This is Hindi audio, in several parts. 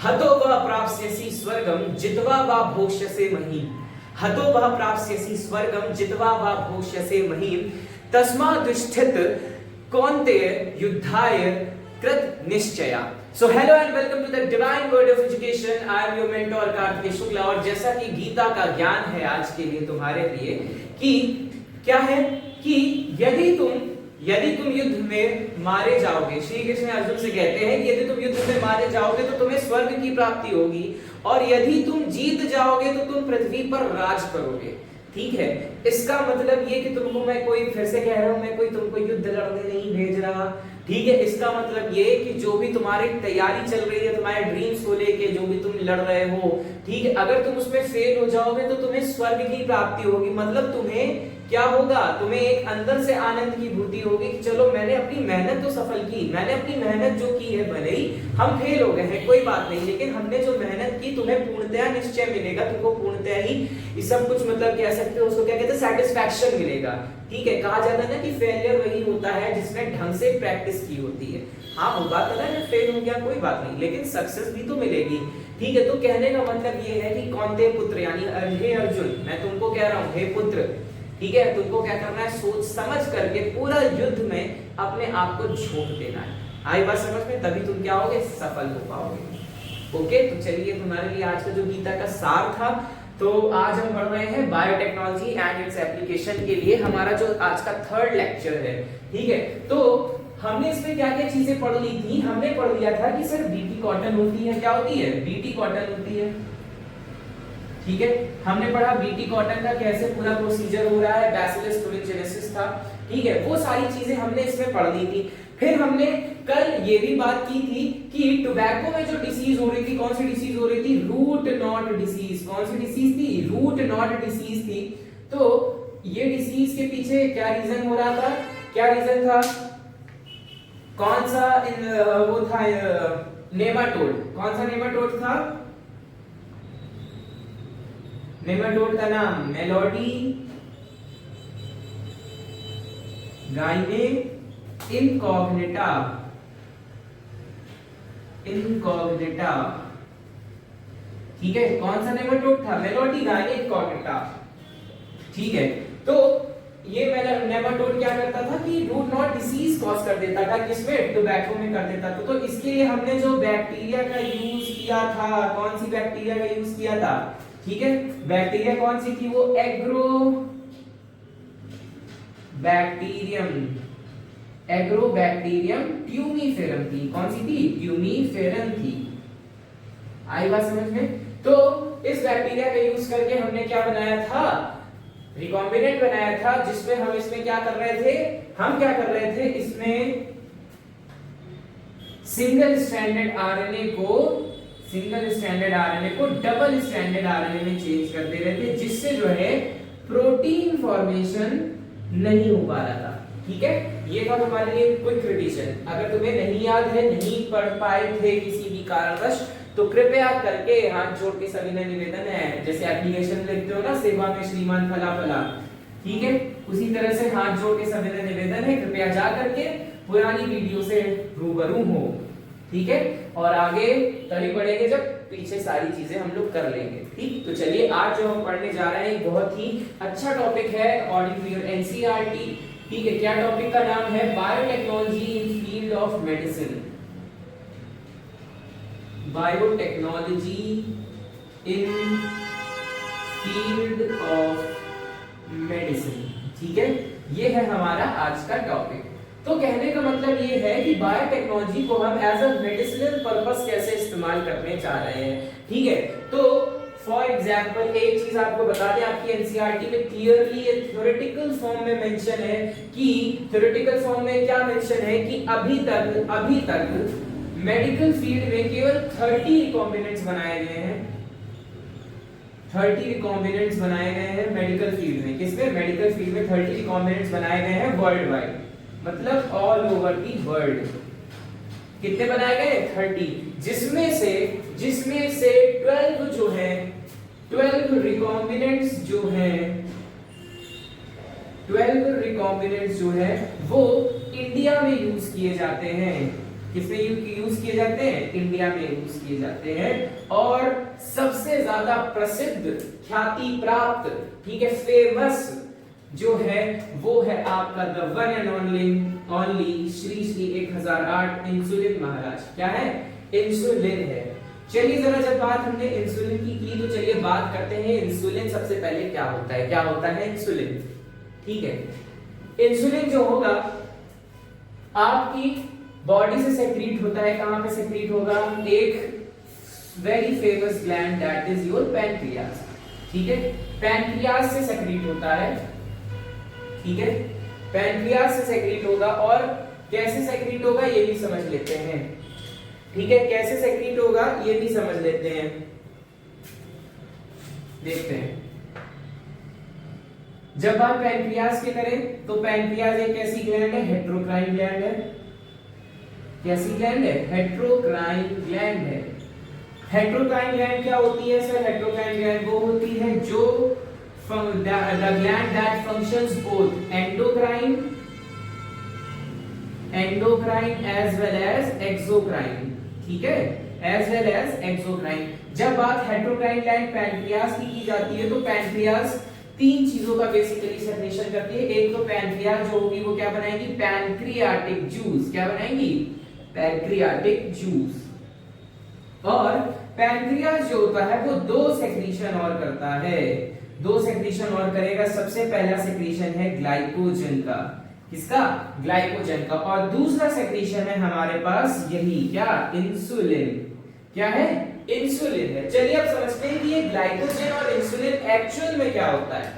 हतो वः प्राप्स्यसि स्वर्गं जित्वा वा भोक्ष्यसे महीम्। हतो वः प्राप्स्यसि स्वर्गं जित्वा वा भोक्ष्यसे महीम्। तस्मादुत्थित कौन्तेय युद्धाय कृत निश्चया। So hello and welcome to the Divine Word of Education. I am your mentor Kartikeya Shukla. और जैसा कि गीता का ज्ञान है आज के लिए तुम्हारे लिए कि क्या है कि यदि तुम युद्ध में मारे जाओगे, श्री कृष्ण अर्जुन से कहते हैं कि यदि तुम युद्ध में मारे जाओगे तो तुम्हें स्वर्ग की प्राप्ति होगी, और यदि तुम जीत जाओगे तो तुम पृथ्वी पर राज करोगे। ठीक है, इसका मतलब ये कि तुमको मैं कोई, फिर से कह रहा हूं, मैं कोई तुमको युद्ध लड़ने नहीं भेज रहा। ठीक है, इसका मतलब ये कि जो भी तुम्हारी तैयारी चल रही है, तुम्हारे ड्रीम्स को लेके जो भी तुम लड़ रहे हो, ठीक है, अगर तुम उसमें फेल हो जाओगे तो तुम्हें स्वर्ग की प्राप्ति होगी। मतलब तुम्हें क्या होगा, तुम्हें एक अंदर से आनंद की भूति होगी कि चलो मैंने अपनी मेहनत तो सफल की, मैंने अपनी मेहनत जो की है, भले ही हम फेल हो गए हैं कोई बात नहीं, लेकिन हमने जो मेहनत की तुम्हें पूर्णतया निश्चय मिलेगा, तुमको पूर्णतया ही सब कुछ, मतलब कह सकते हो उसको क्या कहते हैं, सेटिस्फैक्शन मिलेगा। ठीक है, कहा जाता है ना कि फेलियर वही होता है जिसने ढंग से प्रैक्टिस की होती है। हाँ, वो बात है ना, फेल हो गया कोई बात नहीं, लेकिन सक्सेस भी तो मिलेगी। ठीक है, तो कहने का मतलब ये है कि कौन्तेय पुत्र यानी हे अर्जुन, मैं तुमको कह रहा हूँ हे पुत्र, ठीक है, तुमको क्या करना है, सोच समझ करके पूरा युद्ध में अपने आप को झोंक देना है। आई बात समझ में, तभी तुम क्या होगे, सफल हो पाओगे। ओके, तो चलिए तुम्हारे लिए आज का जो गीता का सार था, तो आज हम पढ़ रहे हैं बायोटेक्नोलॉजी एंड इट्स एप्लीकेशन के लिए हमारा जो आज का थर्ड लेक्चर है। ठीक है, तो हमने इसमें क्या क्या चीजें पढ़ ली थी। हमने पढ़ लिया था कि सर बीटी कॉटन होती है, क्या होती है, बीटी कॉटन होती है। ठीक है, हमने पढ़ा बीटी कॉटन का कैसे पूरा प्रोसीजर हो रहा है, बैसिलस तुरिनजेनेसिस था। ठीक है, वो सारी चीजें हमने इसमें पढ़ ली थी। फिर हमने कल ये भी बात की थी कि टोबैको में जो डिसीज हो रही थी, कौन सी डिसीज हो रही थी, रूट नॉट डिसीज। कौन सी डिसीज थी, रूट नॉट डिसीज थी। तो ये डिसीज के पीछे क्या रीजन हो रहा था, क्या रीजन था, कौन सा वो था, नेमाटोड। कौन सा नेमाटोड था, नेमाटोड का नाम मेलोडी गाइने इनकॉग्निटा। ठीक है, कौन सा नेमाटोड था, मेलोडी गाइने इनकॉग्निटा। ठीक है, तो ये नेमाटोड क्या करता था कि रूट नॉट डिसीज कॉज कर देता था, किसमें, टोबैको में कर देता था। तो इसके लिए हमने जो बैक्टीरिया का यूज किया था, कौन सी बैक्टीरिया का यूज किया था, ठीक है, बैक्टीरिया कौन सी थी, वो एग्रोबैक्टीरियम ट्यूमीफेरम थी। कौन सी थी, ट्यूमीफेरम थी। आई बात समझ में। तो इस बैक्टीरिया का यूज करके हमने क्या बनाया था, रिकॉम्बिनेंट बनाया था, जिसमें हम इसमें क्या कर रहे थे, इसमें सिंगल स्ट्रैंडेड आरएनए को डबल स्ट्रैंडेड आरएनए में चेंज कर दे रहे थे, जिससे जो है प्रोटीन फॉर्मेशन नहीं हो पा रहा था। ठीक है, ये था हमारे लिए क्विक रिवीजन। अगर तुम्हें नहीं याद है, नहीं पढ़ पाए थे किसी भी कारणवश, तो कृपया करके हाथ जोड़ के सभी ने निवेदन है, जैसे एप्लीकेशन लिखते हो ना, सेवा में श्रीमान फला फला, ठीक है, उसी तरह से हाथ जोड़ के सभी ने निवेदन है, कृपया जा करके पुरानी वीडियो से रूबरू हो। ठीक है, और आगे तभी बढ़ेंगे जब पीछे सारी चीजें हम लोग कर लेंगे। ठीक, तो चलिए आज जो हम पढ़ने जा रहे हैं बहुत ही अच्छा टॉपिक है अकॉर्डिंग टू योर एनसीईआरटी। ठीक है, क्या टॉपिक का नाम है, biotechnology in field of medicine. Biotechnology in field of medicine. ठीक है, ये है हमारा आज का टॉपिक। तो कहने का मतलब ये है कि बायोटेक्नोलॉजी को हम एज अ मेडिसिनल पर्पस कैसे इस्तेमाल करने चाह रहे हैं। ठीक है, तो फॉर एग्जांपल एक चीज आपको बता दें, आपकी एनसीईआरटी में क्लियरली ये थ्योरेटिकल फॉर्म में मेंशन है कि थ्योरेटिकल फॉर्म में क्या मेंशन है कि अभी तक मेडिकल फील्ड में केवल 30 रिकॉम्बिनेंट्स बनाए गए हैं। 30 रिकॉम्बिनेंट्स बनाए गए हैं मेडिकल फील्ड में। किसमें, मेडिकल फील्ड में 30 रिकॉम्बिनेंट्स बनाए गए हैं वर्ल्ड वाइड, मतलब ऑल ओवर दी वर्ल्ड। कितने बनाए गए, 30, जिसमें से 12 जो है, 12 रिकॉम्बिनेंट्स जो है वो इंडिया में यूज किए जाते हैं। किसमें यूज किए जाते हैं? इंडिया में यूज किए जाते हैं। और सबसे ज्यादा प्रसिद्ध, ख्याति प्राप्त, ठीक है, फेमस जो है वो है आपका the one and only Shri Shri 1008 insulin महाराज। क्या है? इंसुलिन है। चलिए जरा, जब बात हमने इंसुलिन की तो चलिए बात करते हैं इंसुलिन सबसे पहले क्या होता है। क्या होता है इंसुलिन? ठीक है, इंसुलिन जो होगा आपकी बॉडी से सेक्रीट होता है। कहां पे सेक्रीट होगा? एक very famous gland that is your pancreas. ठीक है, पैनक्रियाज से सेक्रीट होता है। ठीक है, पैनक्रियाज से सेक्रीट होगा। और कैसे सेक्रीट होगा ये भी समझ लेते हैं। ठीक है, कैसे सेक्रीट होगा ये भी समझ लेते हैं, देखते हैं। जब बात पैनक्रियाज की करें तो पैनक्रियाज एक ऐसी ग्लैंड है, हेट्रोक्राइन ग्लैंड है। कैसी ग्लैंड है? हेट्रोक्राइन ग्लैंड है। हेट्रोक्राइन ग्लैंड क्या होती है सर? हेट्रोक्राइन ग्लैंड वो होती है जो the gland that functions both endocrine as well as exocrine। ठीक है, as well as exocrine। जब बात हेट्रोक्राइन ग्लैंड पैनक्रियाज की जाती है तो पैनक्रियाज तीन चीजों का बेसिकली सेक्रेशन करती है। एक तो पैनक्रियाज जो होगी वो क्या बनाएगी? Pancreatic juice. क्या बनाएगी? Pancreatic juice. और पैनक्रियाज जो होता है वो दो सेक्रीशन और करता है। दो सेक्रीशन और करेगा। सबसे पहला सेक्रीशन है ग्लाइकोजन का। किसका? ग्लाइकोजन का। और दूसरा सेक्रीशन है हमारे पास यही, क्या? इंसुलिन। क्या है? इंसुलिन है। चलिए अब समझते हैं कि ये ग्लाइकोजन और इंसुलिन एक्चुअल में क्या होता है।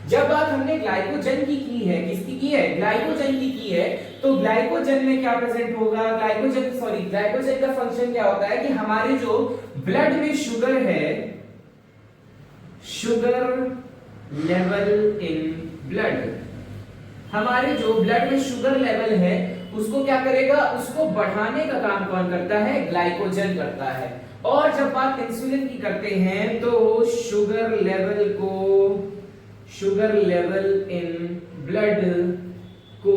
जब बात हमने ग्लाइकोजन की है, किसकी की है? ग्लाइकोजन की है, तो ग्लाइकोजन में क्या प्रेजेंट होगा? ग्लाइकोजन का फंक्शन क्या होता है कि हमारे जो ब्लड में शुगर है, शुगर लेवल इन ब्लड, हमारे जो ब्लड में शुगर लेवल है उसको क्या करेगा? उसको बढ़ाने का काम कौन करता है? ग्लाइकोजन करता है। और जब बात इंसुलिन की करते हैं तो शुगर लेवल इन ब्लड को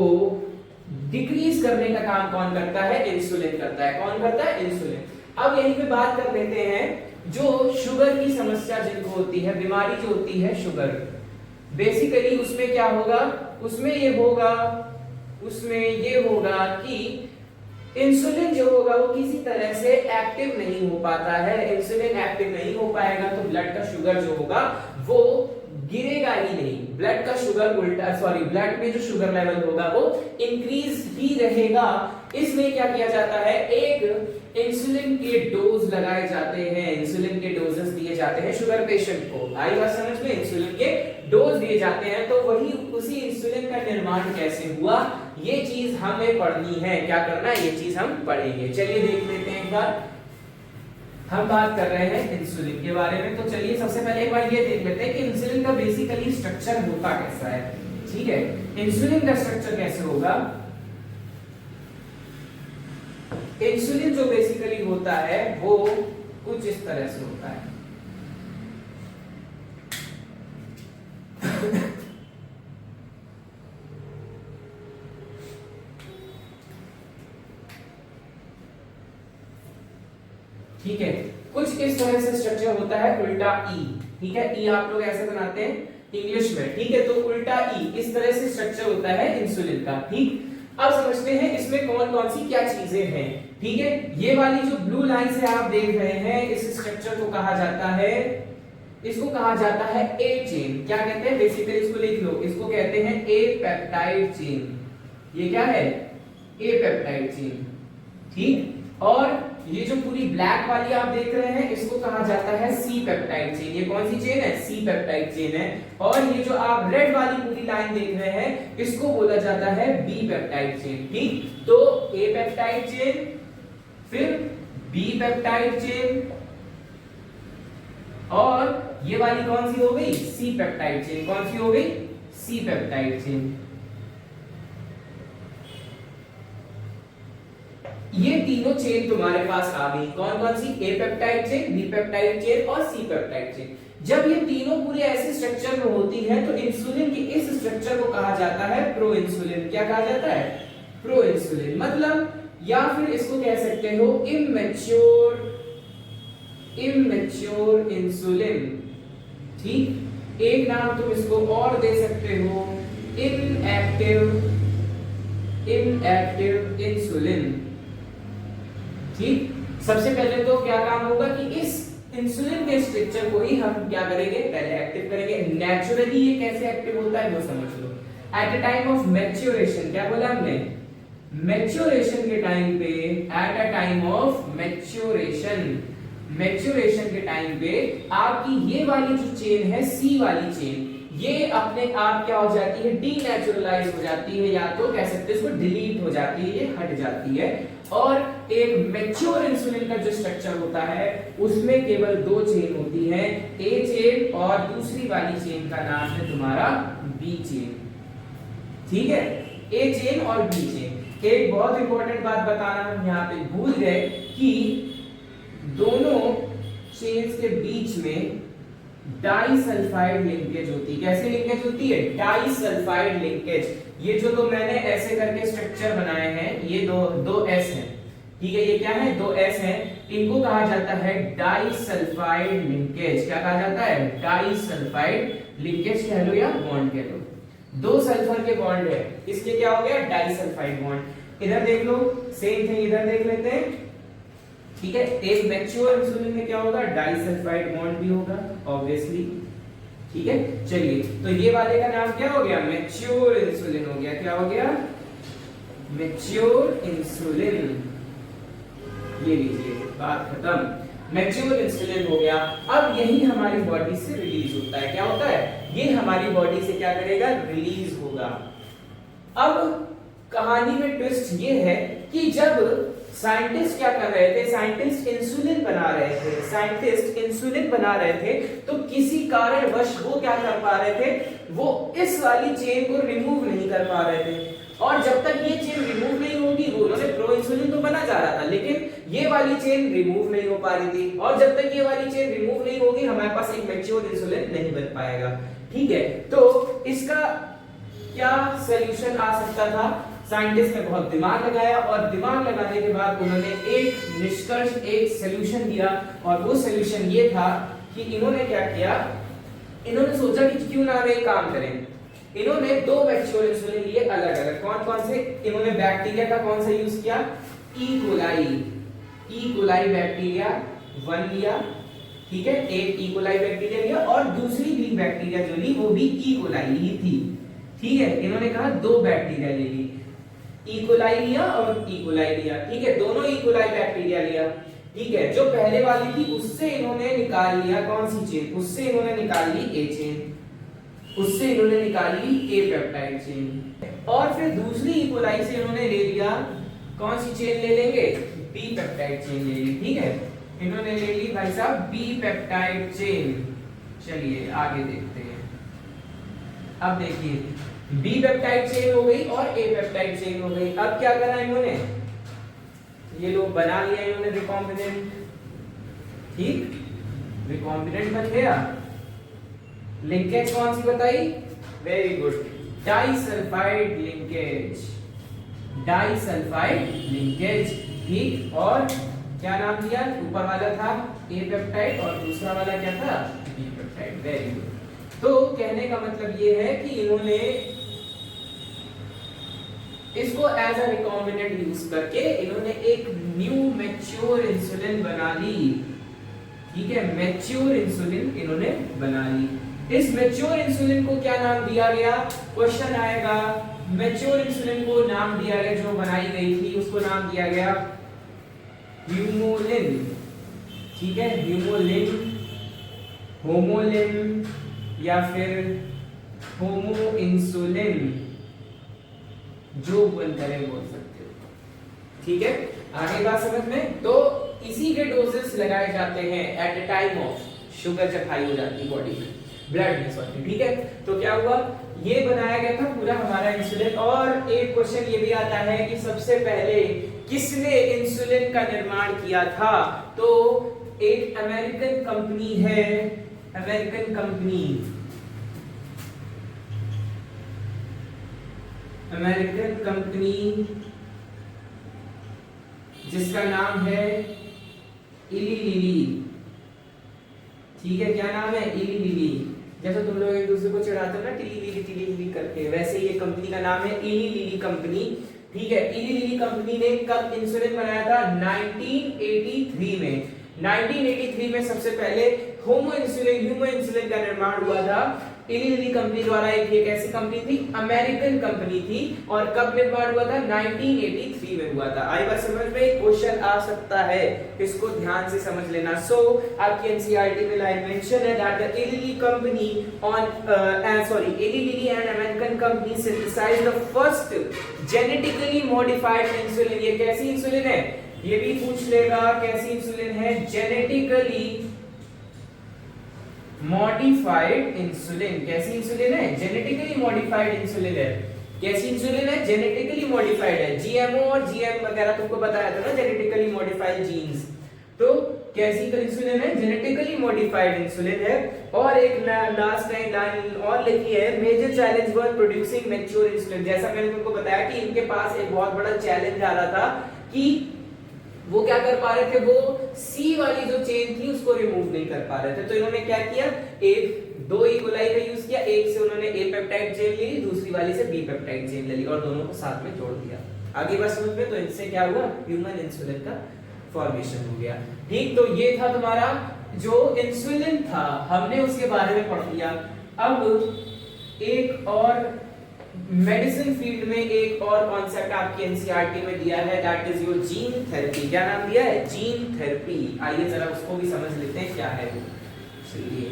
डिक्रीज करने का काम कौन करता है? इंसुलिन करता है। कौन करता है? इंसुलिन। अब यहीं पे बात कर लेते हैं जो शुगर की समस्या जिनको होती है, बीमारी जो होती है शुगर, बेसिकली उसमें क्या होगा? उसमें ये होगा कि इंसुलिन जो होगा वो किसी तरह से एक्टिव नहीं हो पाता है। इंसुलिन एक्टिव नहीं हो पाएगा तो ब्लड का शुगर जो होगा वो गिरेगा ही नहीं। ब्लड का शुगर ब्लड में जो शुगर लेवल होगा वो इंक्रीज ही रहेगा। इसलिए क्या किया जाता है? एक इंसुलिन के डोज लगाए जाते हैं, इंसुलिन के डोजेस दिए जाते हैं शुगर पेशेंट को। आई बात समझ में? इंसुलिन के डोज दिए जाते हैं। तो वही उसी इंसुलिन का निर्माण कैसे हुआ ये चीज हमें पढ़नी है। क्या करना है? ये चीज हम पढ़ेंगे। चलिए देख लेते हैं एक बार। हम बात कर रहे हैं इंसुलिन के बारे में, तो चलिए सबसे पहले एक बार ये देख लेते हैं कि इंसुलिन का बेसिकली स्ट्रक्चर होता कैसा है। ठीक है, इंसुलिन का स्ट्रक्चर कैसे होगा? इंसुलिन जो बेसिकली होता है वो कुछ इस तरह से होता है। ठीक है, कुछ इस तरह से स्ट्रक्चर होता है, उल्टा ई। ठीक है, ई आप लोग ऐसे बनाते हैं इंग्लिश में। ठीक है, तो उल्टा ई इस तरह से स्ट्रक्चर होता है इंसुलिन का। ठीक, अब समझते हैं इसमें कौन कौन सी क्या चीजें हैं। ठीक है, ये वाली जो ब्लू लाइन से आप देख रहे हैं इस स्ट्रक्चर को कहा जाता है, इसको कहा जाता है ए चेन। क्या कहते हैं? बेसिकली इसको लिख लो, इसको कहते हैं ए पेप्टाइड चेन। ये क्या है? ए पेप्टाइड चेन। ठीक, और ये जो पूरी ब्लैक वाली आप देख रहे हैं इसको कहा जाता है सी पेप्टाइड चेन। ये कौन सी चेन है? सी पेप्टाइड चेन है। और ये जो आप रेड वाली पूरी लाइन देख रहे हैं इसको बोला जाता है बी पेप्टाइड चेन। ठीक, तो ए पेप्टाइड चेन, फिर बी पेप्टाइड चेन, और ये वाली कौन सी हो गई? C peptide chain. कौन सी हो गई? C peptide chain. ये तीनों चेन तुम्हारे पास आ गई। कौन कौन सी? A peptide chain, B peptide chain और सी पेप्टाइड चेन। जब ये तीनों पूरे ऐसे स्ट्रक्चर में होती है तो इंसुलिन की इस स्ट्रक्चर को कहा जाता है प्रो इंसुलिन। क्या कहा जाता है? Pro insulin. मतलब या फिर इसको कह सकते हो इमेच्योर इंसुलिन। ठीक, एक नाम तुम इसको और दे सकते हो, इनएक्टिव इंसुलिन। ठीक, सबसे पहले तो क्या काम होगा कि इस इंसुलिन के स्ट्रक्चर को ही हम क्या करेंगे, पहले एक्टिव करेंगे। नेचुरली ये कैसे एक्टिव होता है वो समझ लो। At a time of maturation, क्या बोला हमने, मैच्योरेशन के टाइम पे, at a time of maturation के टाइम पे आपकी ये वाली जो चेन है, सी वाली चेन, ये अपने आप क्या हो जाती है, डीनेचुरलाइज हो जाती है, या तो कह सकते हैं इसको डिलीट हो जाती है, ये हट जाती है। और एक मैच्योर इंसुलिन का जो स्ट्रक्चर होता है उसमें केवल दो चेन होती है, ए चेन और दूसरी वाली चेन का नाम है तुम्हारा बी चेन। ठीक है, ए चेन और बी चेन। एक बहुत इंपॉर्टेंट बात बताना हम यहाँ पे भूल गए कि दोनों चेन्स के बीच में डाइसल्फाइड लिंकेज होती है। कैसे लिंकेज होती है, डाइसल्फाइड लिंकेज। ये जो तो मैंने ऐसे करके स्ट्रक्चर बनाए हैं, ये दो एस हैं, ठीक है, ये क्या है, दो एस हैं, इनको कहा जाता है डाइसल्फाइड लिंकेज। क्या कहा जाता है, डाइसल्फाइड लिंकेज कह लो या बॉन्ड कह लो। दो सल्फर के बॉन्ड है, इसके क्या हो गया, डाइसल्फाइड बॉन्ड। इधर देख लो, सेम थिंग इधर देख लेते हैं। ठीक है, एक मैच्योर इंसुलिन में क्या होगा, डाइसल्फाइड बॉन्ड भी होगा ऑब्वियसली। ठीक है, चलिए, तो ये वाले का नाम क्या हो गया, मैच्योर इंसुलिन हो गया। क्या हो गया, मैच्योर इंसुलिन। ये लीजिए, बात खत्म, मैच्योर इंसुलिन हो गया। अब यही हमारी बॉडी से रिलीज होता है। क्या होता है, ये हमारी बॉडी से क्या करेगा, रिलीज होगा। अब कहानी में ट्विस्ट ये है कि जब साइंटिस्ट क्या कर रहे थे, साइंटिस्ट इंसुलिन बना रहे थे, तो किसी कारणवश वो क्या कर पा रहे थे, वो इस वाली चेन को रिमूव नहीं कर पा रहे थे। और जब तक ये चेन रिमूव नहीं होगी, वो प्रो इंसुलिन तो बना जा रहा था, लेकिन ये वाली चेन रिमूव नहीं हो पा रही थी। और जब तक ये वाली चेन रिमूव नहीं होगी, हमारे पास एक मैच्योर इंसुलिन नहीं बन पाएगा। ठीक है, तो इसका क्या सॉल्यूशन आ सकता था, साइंटिस्ट ने बहुत दिमाग लगाया, और दिमाग लगाने के बाद उन्होंने एक निष्कर्ष, एक सॉल्यूशन दिया। और वो सॉल्यूशन ये था कि इन्होंने क्या किया, इन्होंने सोचा कि क्यों ना हम एक काम करें। इन्होंने दो मैच्योर इंसुलिन लिए अलग अलग, कौन कौन से, इन्होंने बैक्टीरिया का कौन सा यूज किया, ई कोलाई बैक्टीरिया 1 लिया। ठीक है, एक ई कोलाई बैक्टीरिया लिया और दूसरी भी बैक्टीरिया जो ली वो भी ई कोलाई ही थी। ठीक है, इन्होंने कहा दो बैक्टीरिया ले ली, ई कोलाई लिया और ई कोलाई लिया। ठीक है, दोनों ई कोलाई बैक्टीरिया लिया। ठीक है, जो पहले वाली थी उससे इन्होंने निकाल लिया कौन सी चेन, उससे इन्होंने निकाल ली ए चेन, उससे इन्होंने निकाली ए पेप्टाइड चेन। और फिर दूसरी ई कोलाई से इन्होंने ले लिया कौन सी चेन ले लेंगे, बी पेप्टाइड चेन ले ली। ठीक है, इन्होंने ले ली भाई साहब बी पेप्टाइड चेन। चलिए आगे देखते हैं। अब देखिए, बी पेप्टाइड चेन हो गई और ए पेप्टाइड चेन हो गई। अब क्या करा इन्होंने, ये लोग बना लिया इन्होंने रिकॉम्बिनेंट। ठीक, रिकॉम्बिनेंट बन गया। लिंकेज कौन सी बताई, very good, disulphide linkage, disulphide linkage. ठीक, और क्या नाम दिया, ऊपर वाला था ए पेप्टाइड और दूसरा वाला क्या था, बी पेप्टाइड। Very good. तो कहने का मतलब ये है कि इन्होंने इसको एज अ रिकॉम्बिनेंट यूज करके इन्होंने एक न्यू मैच्योर इंसुलिन बना ली। ठीक है, मैच्योर इंसुलिन इन्होंने बना ली। इस मैच्योर इंसुलिन को क्या नाम दिया गया, क्वेश्चन आएगा। मैच्योर इंसुलिन को नाम दिया गया, जो बनाई गई थी उसको नाम दिया गया ह्यूमोलिन। ठीक है, ह्यूमोलिन, होमोलिन या फिर होमो इंसुलिन, जो बन करे बोल सकते हो। ठीक है, आगे बात समझ में। तो इसी के डोजेस लगाए जाते हैं eight a time of sugar जब हाई हो जाती है बॉडी में, ब्लड में सॉरी। ठीक है, तो क्या हुआ, ये बनाया गया था पूरा हमारा इंसुलिन। और एक क्वेश्चन ये भी आता है कि सबसे पहले किसने इंसुलिन का निर्माण किया था, तो एक अमेरिकन कंपनी है, अमेरिकन कंपनी, अमेरिकन कंपनी जिसका नाम है इलीलिली। ठीक है, क्या नाम है? इलीलिली। जैसे तुम लोग एक दूसरे को चिढ़ाते हो ना टिली करके, वैसे ये कंपनी का नाम है इलीलिली कंपनी। ठीक है, इलीलिली कंपनी ने कब इंसुलिन बनाया था? 1983 में। 1983 में सबसे पहले ह्यूमन इंसुलिन का निर्माण हुआ था इलीलिली कंपनी द्वारा। एक ऐसी कंपनी थी, अमेरिकन कंपनी थी, और कब निर्माण हुआ था? 1983 में हुआ था। आई बात समझ में? क्वेश्चन आ सकता है, इसको ध्यान से समझ लेना। सो आपकी एनसीईआरटी में लाइन मेंशन है that the Eli Lilly company Eli Lilly and American company synthesized the first genetically modified insulin. ये कैसी इंसुलिन है? ये भी पूछ लेगा, कैसी इंसुलिन है? Genetically modified insulin. कैसी इंसुलिन है? जेनेटिकली मॉडिफाइड इंसुलिन है। कैसी इंसुलिन है? जेनेटिकली मॉडिफाइड है। जीएमओ और जीएम वगैरह तुमको बताया था ना, जेनेटिकली मॉडिफाइड जीन्स। तो कैसी इंसुलिन है? जेनेटिकली मॉडिफाइड इंसुलिन है। और एक लास्ट लाइन और लिखी है, मेजर चैलेंज वर प्रोड्यूसिंग मैच्योर इंसुलिन। जैसा मैंने तुमको बताया कि इनके पास एक बहुत बड़ा चैलेंज आ रहा था कि वो क्या कर पा रहे थे, वो सी वाली जो चेन थी उसको रिमूव नहीं कर पा रहे थे। तो इन्होंने क्या किया, दो ई कोलाई का यूज किया। एक से उन्होंने ए पेप्टाइड चेन ले ली, दूसरी वाली से बी पेप्टाइड चेन ले ली, और दोनों को साथ में जोड़ दिया। आगे बात समझ में? तो इनसे क्या हुआ? ह्यूमन इंसुलिन का फॉर्मेशन हो गया। ठीक, तो ये था तुम्हारा जो इंसुलिन था, हमने उसके बारे में पढ़ लिया। अब एक और मेडिसिन फील्ड में एक और कॉन्सेप्ट आपकी एनसीईआरटी में दिया है, that is your gene therapy. क्या नाम दिया है? Gene therapy. आइए जरा उसको भी समझ लेते हैं क्या है वो। चलिए,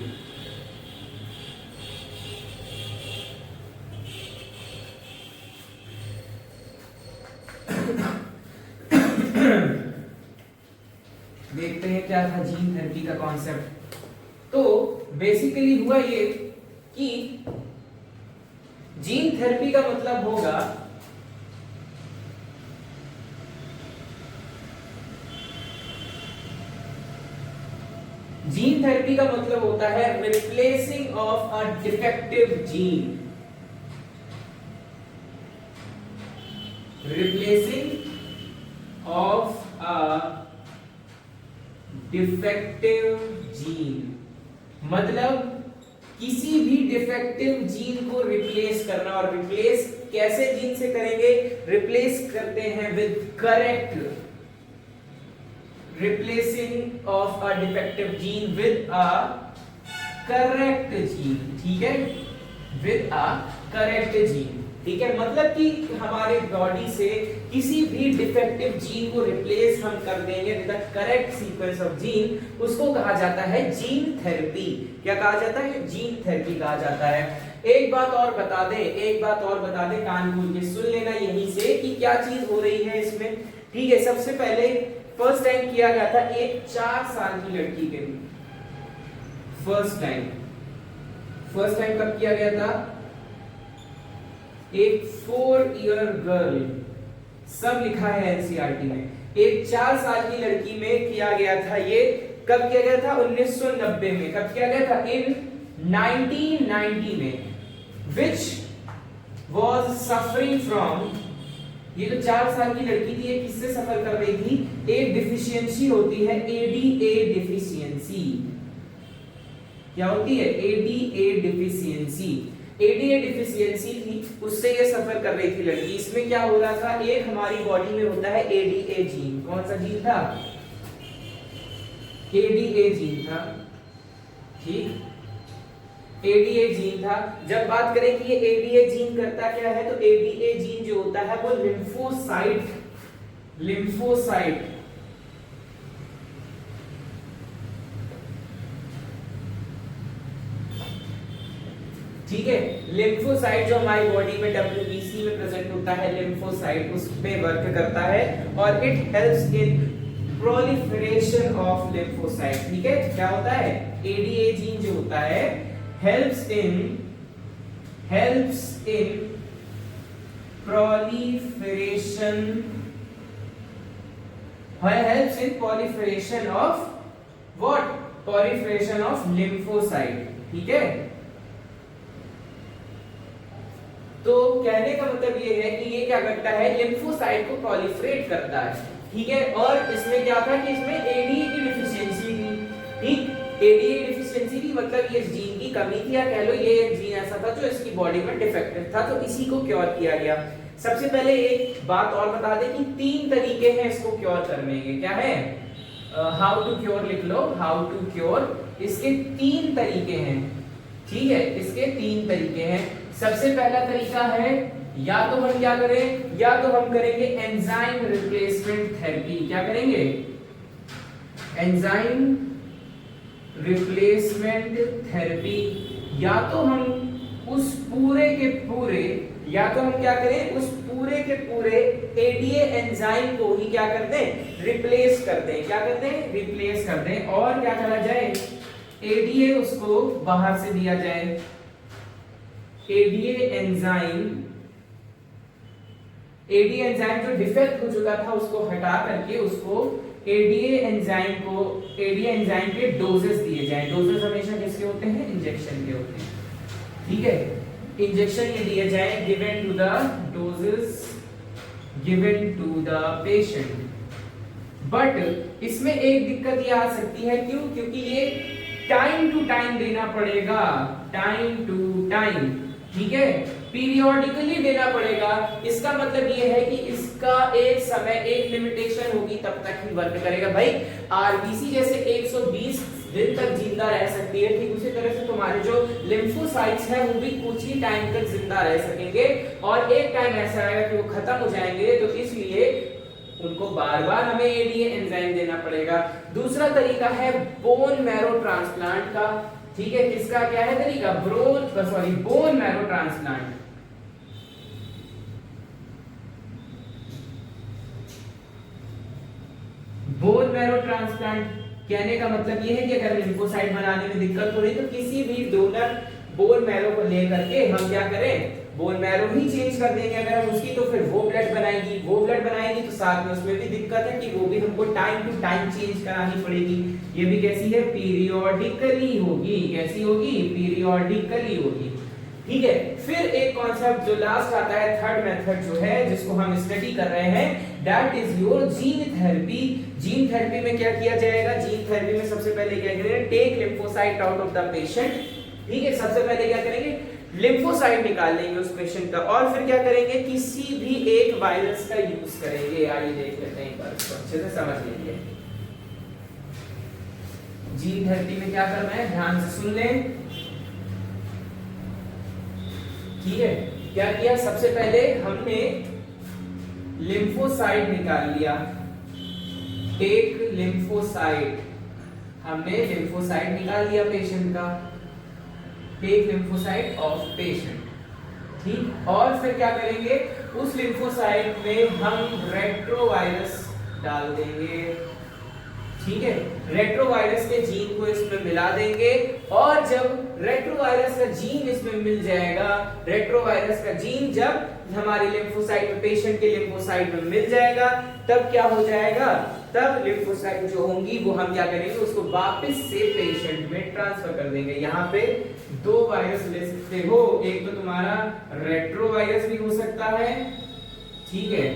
देखते हैं क्या था जीन थेरेपी का कॉन्सेप्ट। तो बेसिकली हुआ ये कि जीन थेरेपी का मतलब होगा जीन थेरेपी का मतलब होता है replacing of a defective gene. Replacing of a defective gene मतलब किसी भी डिफेक्टिव जीन को रिप्लेस करना। और रिप्लेस कैसे जीन से करेंगे? रिप्लेस करते हैं with correct, replacing of a defective gene with a correct gene. ठीक है, विद अ करेक्ट जीन। ठीक है, मतलब कि हमारे बॉडी से किसी भी डिफेक्टिव जीन को रिप्लेस हम कर देंगे with the correct sequence of gene, उसको कहा जाता है जीन थेरेपी। क्या कहा जाता है? जीन थेरेपी कहा जाता है। एक बात और बता दें, कान खोल के सुन लेना यहीं से कि क्या चीज हो रही है इसमें। ठीक है, सबसे पहले फर्स्ट टाइम किया गया था एक 4 साल की लड़की के लिए। फर्स्ट टाइम कब किया गया था? एक 4 ईयर गर्ल, सब लिखा है एनसीईआरटी में, एक 4 साल की लड़की में किया गया था। ये कब किया गया था? 1990 में। कब किया गया था? इन 1990 में। विच वॉज सफरिंग फ्रॉम, ये जो 4 साल की लड़की थी, ये किससे सफर कर रही थी? एक डिफिशियंसी होती है, एडीए डिफिशियंसी। क्या होती है? ADA deficiency. एडीए डिफिशियंसी थी, उससे ये सफर कर रही थी लड़की। इसमें क्या हो रहा था? एक हमारी बॉडी में होता है एडीए जीन। कौन सा जीन था? एडीए जीन था। ठीक, एडीए जीन था। जब बात करें कि ये एडीए जीन करता क्या है, तो एडीए जीन जो होता है वो लिम्फोसाइट ठीक है, लिम्फोसाइट जो हमारी बॉडी में डब्ल्यूबीसी में प्रेजेंट होता है, लिम्फोसाइट उस पे वर्क करता है और it helps in proliferation of lymphocyte. ठीक है, क्या होता है? एडीए जीन जो होता है helps in proliferation of what? Proliferation of lymphocyte। ठीक है, तो कहने का मतलब ये है कि ये क्या करता है? लिम्फोसाइट को प्रोलिफरेट करता है। ठीक है। और इसमें क्या था कि इसमें एडीए की डिफिशियंसी थी, ठीक, एडीए डिफिशियंसी थी मतलब ये जीन की कमी थी, या कह लो ये एक जीन ऐसा था जो इसकी बॉडी में डिफेक्टिव था, तो इसी को क्योर किया गया। सबसे पहले एक बात और बता दें कि 3 तरीके हैं इसको क्योर करने के। क्या है? हाउ टू क्योर लिख लो, हाउ टू क्योर, इसके 3 तरीके हैं, ठीक है, इसके 3 तरीके हैं। सबसे पहला तरीका है, या तो हम क्या करें, या तो हम करेंगे एंजाइम रिप्लेसमेंट थेरेपी। क्या करेंगे? Enzyme replacement therapy. या तो हम उस पूरे के पूरे, या तो हम क्या करें, उस पूरे के पूरे एडीए एंजाइम को ही क्या कर दें, रिप्लेस कर दें। क्या कर दें? रिप्लेस कर दें। और क्या करा जाए, एडीए उसको बाहर से दिया जाए। एडीए एंजाइम जो डिफेक्ट हो चुका था उसको हटा करके उसको एडीए एंजाइम के डोजेस दिए जाएं। डोजेस हमेशा किसके होते हैं? इंजेक्शन के होते हैं, ठीक है, इंजेक्शन ये दिए जाए, given to the doses given to the patient. But इसमें एक दिक्कत ये आ सकती है, क्यों? क्योंकि ये टाइम टू टाइम देना पड़ेगा, टाइम टू टाइम, ठीक है, पीरियोडिकली देना पड़ेगा। इसका मतलब ये है कि इसका एक समय, एक लिमिटेशन होगी, तब तक ही वर्क करेगा। भाई आरबीसी जैसे 120 दिन तक जिंदा रह सकती है, ठीक उसी तरह से तुम्हारे जो लिम्फोसाइट्स हैं वो भी कुछ ही टाइम तक जिंदा रह सकेंगे, और एक टाइम ऐसा आएगा कि वो खत्म हो जाएंगे, तो इसलिए उनको बार बार हमें एडीए एंजाइम देना पड़ेगा। दूसरा तरीका है बोन मैरो ट्रांसप्लांट का, ठीक है, किसका क्या है तरीका? Bone marrow transplant. Bone marrow transplant कहने का मतलब ये है कि अगर लिम्फोसाइट बनाने में दिक्कत हो रही तो किसी भी डोनर बोन मैरो को लेकर के हम क्या करें, बोन मैरो ही चेंज कर देंगे अगर हम उसकी, तो फिर वो ब्लड बनाएगी तो साथ में उसमें भी दिक्कत है कि वो भी हमको टाइम टू टाइम चेंज करानी पड़ेगी। ये भी कैसी है? पीरियोडिकली होगी। कैसी होगी? पीरियोडिकली होगी, ठीक है। फिर एक कॉन्सेप्ट जो लास्ट आता है, थर्ड मेथड जो है जिसको हम स्टडी कर रहे हैं, that is your gene therapy. Gene therapy में क्या किया जाएगा? जीन थेरेपी में सबसे पहले क्या करेंगे? Take lymphocyte out of the patient, ठीक है, सबसे पहले क्या करेंगे? लिम्फोसाइट निकाल लेंगे उस पेशेंट का, और फिर क्या करेंगे? किसी भी एक वायरस का यूज करेंगे। आइए देख लेते हैं एक बार, इसको अच्छे से समझ लेंगे। जीन थेरेपी में क्या करना है, ध्यान से सुन लें, ठीक है। क्या किया? सबसे पहले हमने लिम्फोसाइट निकाल लिया, टेक लिम्फोसाइट, हमने लिम्फोसाइट निकाल लिया पेशेंट का, टेक लिम्फोसाइट ऑफ पेशेंट, ठीक। और फिर क्या करेंगे? उस लिम्फोसाइट में हम रेट्रोवायरस डाल देंगे, ठीक है, रेट्रोवायरस के जीन को इसमें मिला देंगे, और जब रेट्रोवायरस का जीन इसमें मिल जाएगा, रेट्रोवायरस का जीन जब हमारे लिम्फोसाइट में, पेशेंट के लिम्फोसाइट में मिल जाएगा, तब क्या हो जाएगा? तब लिम्फोसाइट जो होंगी वो हम क्या करेंगे? उसको वापस से पेशेंट में ट्रांसफर कर देंगे। यहाँ पे 2 वायरस ले सकते हो, एक तो तुम्हारा रेट्रोवायरस भी हो सकता है, ठीक है,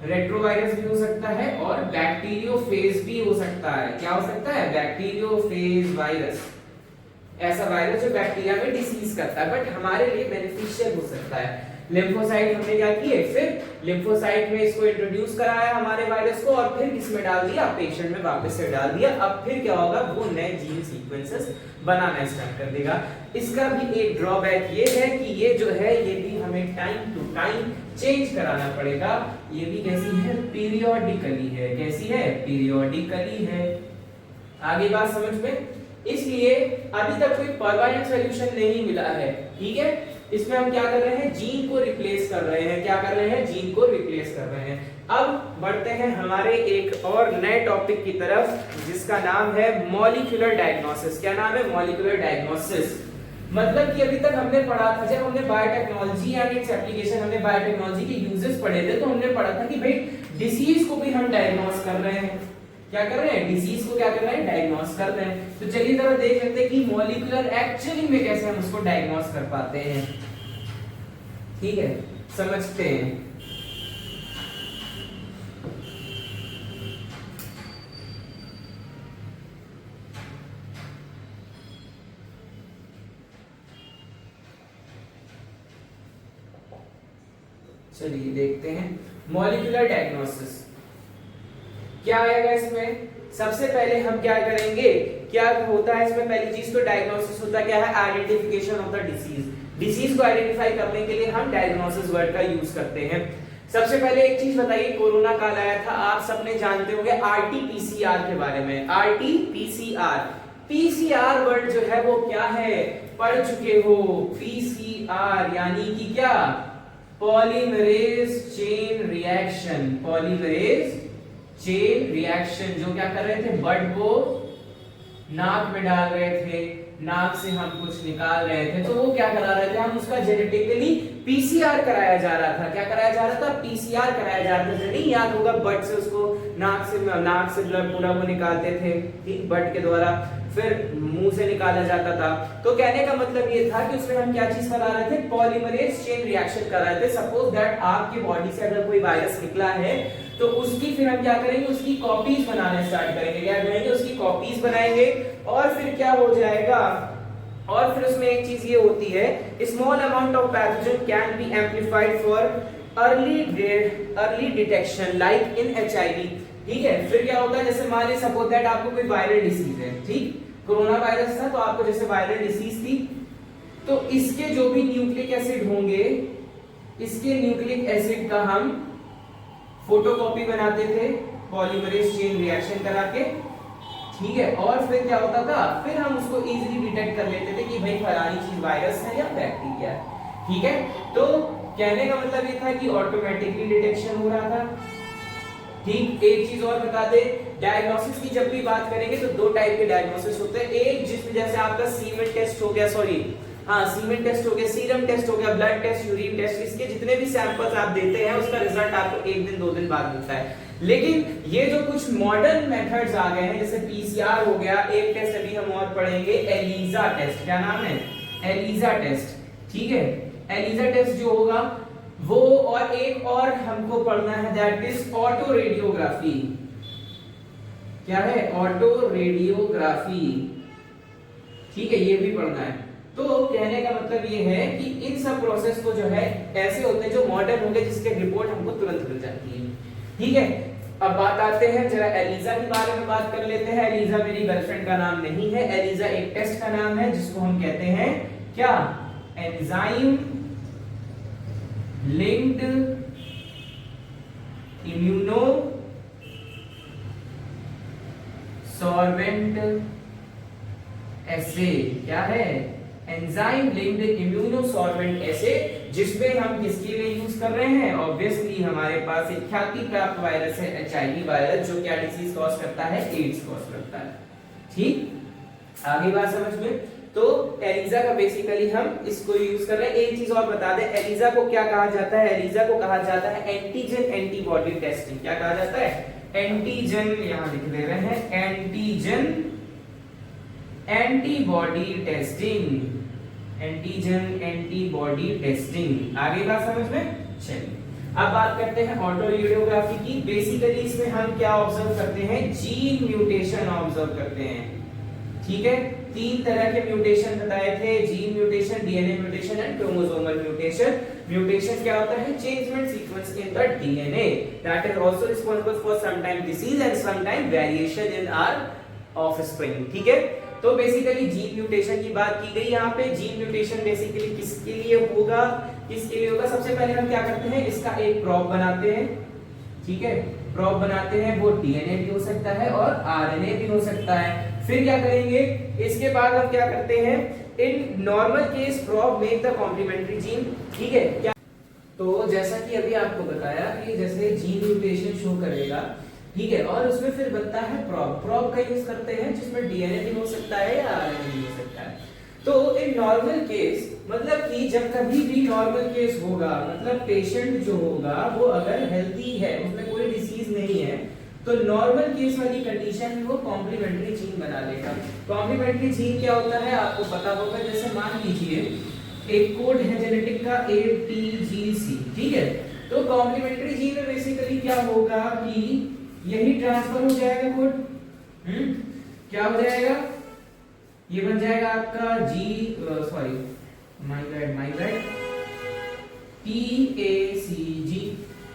रेट्रोवायरस भी हो सकता है, और बैक्टीरियोफेज भी हो सकता है। क्या हो सकता है? बैक्टीरियोफेज वायरस, ऐसा वायरस जो बैक्टीरिया में डिसीज करता है, बट हमारे लिए बेनिफिशियल हो सकता है। लिम्फोसाइट हमने क्या किए? फिर लिम्फोसाइट में इसको इंट्रोड्यूस कराया हमारे वायरस को, और फिर किसमें डाल दिया? पेशेंट में वापस से डाल दिया। अब फिर क्या होगा? वो नए जीन सीक्वेंसेस बनाना स्टार्ट कर देगा। इसका भी एक ड्रॉबैक ये है कि ये जो है ये भी हमें टाइम टू टाइम चेंज कराना पड़ेगा। ये भी कैसी है? पीरियोडिकली है। कैसी है? पीरियोडिकली है। आगे बात समझ में? इसलिए अभी तक कोई परमानेंट सॉल्यूशन नहीं मिला है, ठीक है। इसमें हम क्या कर रहे हैं? जीन को रिप्लेस कर रहे हैं। क्या कर रहे हैं? जीन को रिप्लेस कर रहे हैं। अब बढ़ते हैं हमारे एक और नए टॉपिक की तरफ, जिसका नाम है मॉलिक्यूलर डायग्नोसिस। क्या नाम है? Molecular diagnosis. मतलब कि अभी तक हमने पढ़ा था, जब हमने बायोटेक्नोलॉजी यानी इट्स एप्लीकेशन, हमने बायोटेक्नोलॉजी के यूजेस पढ़े थे, तो हमने पढ़ा था कि भाई डिसीज को भी हम डायग्नोस कर रहे हैं। क्या कर रहे हैं? डिसीज को क्या कर रहे हैं? डायग्नोस कर रहे हैं। तो चलिए जरा देख लेते हैं कि मॉलिक्यूलर एक्चुअली में कैसे हम उसको डायग्नोस कर पाते हैं, ठीक है, समझते हैं। चलिए देखते हैं मॉलिक्यूलर डायग्नोसिस क्या आएगा इसमें। सबसे पहले हम क्या करेंगे, क्या होता है इसमें, पहली चीज तो डायग्नोसिस होता क्या है, identification of the disease. Disease को आइडेंटिफाई करने के लिए हम डायग्नोसिस वर्ड का यूज करते हैं। सबसे पहले एक चीज बताइए, कोरोना काल आया था, आप सबने जानते होंगे आरटीपीसीआर के बारे में। आरटीपीसीआर, पीसीआर वर्ड जो है वो क्या है, पढ़ चुके हो। पीसीआर यानी कि क्या, polymerase chain reaction. Polymerase chain reaction, जो क्या कर रहे थे, बड को नाक में डाल रहे थे, नाक से हम कुछ निकाल रहे थे, तो वो क्या करा रहे थे, हम उसका जेनेटिकली पीसीआर कराया जा रहा था। क्या कराया जा रहा था, पीसीआर कराया जा रहा था। नहीं याद होगा, बड से उसको नाक से ब्लड पूरा वो निकालते थे, ठीक, बड के द्वारा, फिर मुंह से निकाला जाता था। तो कहने का मतलब ये था कि उसमें हम क्या चीज करा रहे थे, पॉलीमरेज चेन रिएक्शन कर रहे थे। सपोज दैट आपकी बॉडी से अगर कोई वायरस निकला है तो उसकी फिर हम क्या करेंगे, उसकी कॉपीज बनाना स्टार्ट करेंगे। क्या करेंगे, उसकी कॉपीज बनाएंगे और फिर क्या हो जाएगा, और फिर उसमें एक चीज ये होती है, small amount of pathogen can be amplified for early detection like in HIV. ठीक है, फिर क्या होता है, जैसे मान लीजिए सपोज दैट आपको कोई वायरल डिसीज है, ठीक, कोरोना वायरस था तो आपको जैसे वायरल डिसीज थी, तो इसके जो भी न्यूक्लिक एसिड होंगे, इसके न्यूक्लिक एसिड का हम फोटोकॉपी बनाते थे पॉलीमरेज चेन रिएक्शन करा के, ठीक है, और फिर क्या होता था, फिर हम उसको इजीली डिटेक्ट कर लेते थे कि भाई फलानी चीज वायरस है या बैक्टीरिया है। ठीक है, तो कहने का मतलब ये था कि ऑटोमेटिकली डिटेक्शन हो रहा था। ठीक, एक चीज और बता दे, डायग्नोसिस की जब भी बात करेंगे तो दो टाइप के डायग्नोसिस होते हैं। एक जिसमें जैसे आपका सीमेन टेस्ट हो गया, सीमेन टेस्ट हो गया, सीरम टेस्ट हो गया, ब्लड टेस्ट, यूरिन टेस्ट, इसके जितने भी सैंपल्स आप देते हैं उसका रिजल्ट आपको एक दिन दो दिन बाद मिलता है। लेकिन ये जो कुछ मॉडर्न मेथड्स आ गए हैं, जैसे पीसीआर हो गया, एक टेस्ट अभी हम और पढ़ेंगे, एलिजा टेस्ट। क्या नाम है, एलिजा टेस्ट। ठीक है, एलिजा टेस्ट जो होगा वो, और एक और हमको पढ़ना है, दैट इज ऑटो रेडियोग्राफी। क्या है, ऑटो रेडियोग्राफी। ठीक है, ये भी पढ़ना है। तो कहने का मतलब ये है कि इन सब प्रोसेस को जो है ऐसे होते हैं जो मॉडर्न होंगे, जिसके रिपोर्ट हमको तुरंत मिल जाती है। ठीक है, अब बात आते हैं जरा एलिजा के बारे में बात कर लेते हैं। एलिजा मेरी गर्लफ्रेंड का नाम नहीं है, एलिजा एक टेस्ट का नाम है जिसको हम कहते हैं क्या, एंजाइम लिंक्ड इम्यूनो सॉर्बेंट एसे। क्या है, एंजाइम लिंक्ड इम्यूनोसॉर्बेंट एसे, जिसमें हम किसके लिए यूज कर रहे हैं, ऑब्वियसली हमारे पास एक ख्याति प्राप्त वायरस है एचआईवी वायरस, जो क्या डिसीज कॉज करता है, एड्स कॉज करता है। ठीक, आगे बात समझ में। तो एलिजा का बेसिकली हम इसको यूज कर रहे हैं। एक चीज और बता दें, एलिजा को क्या कहा जाता है, एलिजा को कहा जाता है एंटीजन एंटीबॉडी टेस्टिंग। क्या कहा जाता है, एंटीजन, यहां लिख दे रहे हैं, antigen antibody testing, antigen antibody testing. आगे बात समझ में। चलिए अब बात करते हैं ऑटो रेडियोग्राफी की। बेसिकली इसमें हम क्या ऑब्जर्व करते हैं, जीन म्यूटेशन ऑब्जर्व करते हैं। ठीक है, तीन तरह के म्यूटेशन बताए थे, gene mutation, DNA mutation and chromosomal mutation. Mutation क्या होता है, changement sequence in the DNA, that is also responsible for some time disease and some time variation in our offspring. ठीक है, तो बेसिकली जीन म्यूटेशन की बात की गई यहाँ पे। जीन म्यूटेशन बेसिकली किसके लिए होगा, किसके लिए होगा, सबसे पहले हम क्या करते हैं, इसका एक प्रॉप बनाते हैं। ठीक है, प्रॉप बनाते हैं, वो डीएनए भी हो सकता है और आरएनए भी हो सकता है। फिर क्या करेंगे, इसके बाद हम क्या करते हैं, in normal case prop make the complementary gene. ठीक है, क्या, तो जैसा कि अभी आपको बताया कि जैसे जीन म्यूटेशन शो करेगा, ठीक है, और उसमें फिर बनता है प्रॉप। प्रॉप का यूज करते हैं जिसमें डीएनए भी हो सकता है या आरएनए भी हो सकता है। तो इन नॉर्मल केस मतलब कि जब कभी भी नॉर्मल केस होगा, मतलब पेशेंट जो होगा वो अगर हेल्दी है, उसमें कोई डिसीज नहीं है, तो नॉर्मल केस वाली कंडीशन में वो कॉम्प्लीमेंट्री जीन बना लेगा। कॉम्प्लीमेंट्री जीन क्या होता है आपको पता होगा, जैसे मान लीजिए एक कोड है जेनेटिक का ATGC। ठीक है, तो कॉम्प्लीमेंट्री जीन में बेसिकली क्या होगा कि यही ट्रांसफर हो जाएगा कोड। क्या हो जाएगा, ये बन जाएगा आपका माय बैड TACG,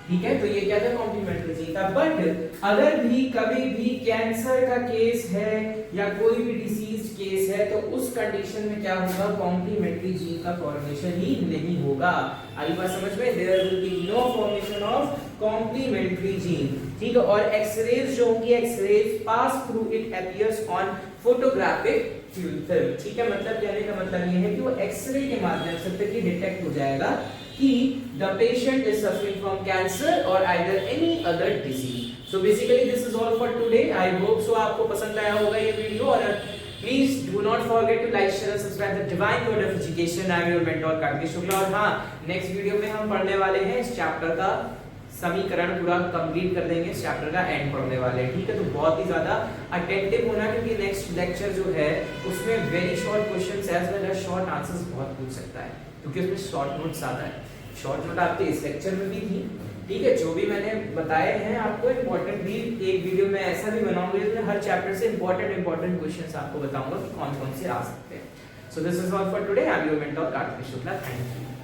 ठीक है। तो ये क्या था, कॉम्प्लीमेंट्री जीन था। बट अगर भी कभी भी कैंसर का केस है या कोई भी डिसीज केस है तो उस कंडीशन में क्या होगा, कॉम्प्लीमेंट्री जीन का फॉर्मेशन ही नहीं होगा। आई बात समझ में, there will be no formation of complementary gene, ठीक है। और एक्सरेज जो होंगी, X-rays pass through it appears on photographic film, ठीक है। मतलब कहने का मतलब ये है कि वो एक्सरे के माध्यम से तक ये डिटेक्ट हो जाएगा कि the patient is suffering from cancer or either any other disease. So basically this is all for today. I hope so आपको पसंद आया होगा ये वीडियो, और please do not forget to like, share and subscribe the Divine Word of Education. I am your mentor Kartik Shukla. और हाँ, नेक्स्ट वीडियो में हम पढ़ने वाले हैं इस चैप्टर का समीकरण पूरा कंप्लीट कर देंगे, इस चैप्टर का एंड पढ़ने वाले हैं, ठीक है। तो बहुत ही ज्यादा अटेंटिव होना, क्योंकि नेक्स्ट लेक्चर जो है उसमें very short questions as well as short answers बहुत पूछ सकता है, क्योंकि उसमें शॉर्ट नोट्स आता है। शॉर्ट नोट आपके इस लेक्चर में भी थी, ठीक है। जो भी मैंने बताए हैं आपको इंपॉर्टेंट भी, एक वीडियो में ऐसा भी बनाऊंगा जिसमें हर चैप्टर से इंपॉर्टेंट क्वेश्चंस आपको बताऊंगा कि कौन कौन से आ सकते हैं। So this is all for today. I am your mentor Kartik Shukla. Thank you.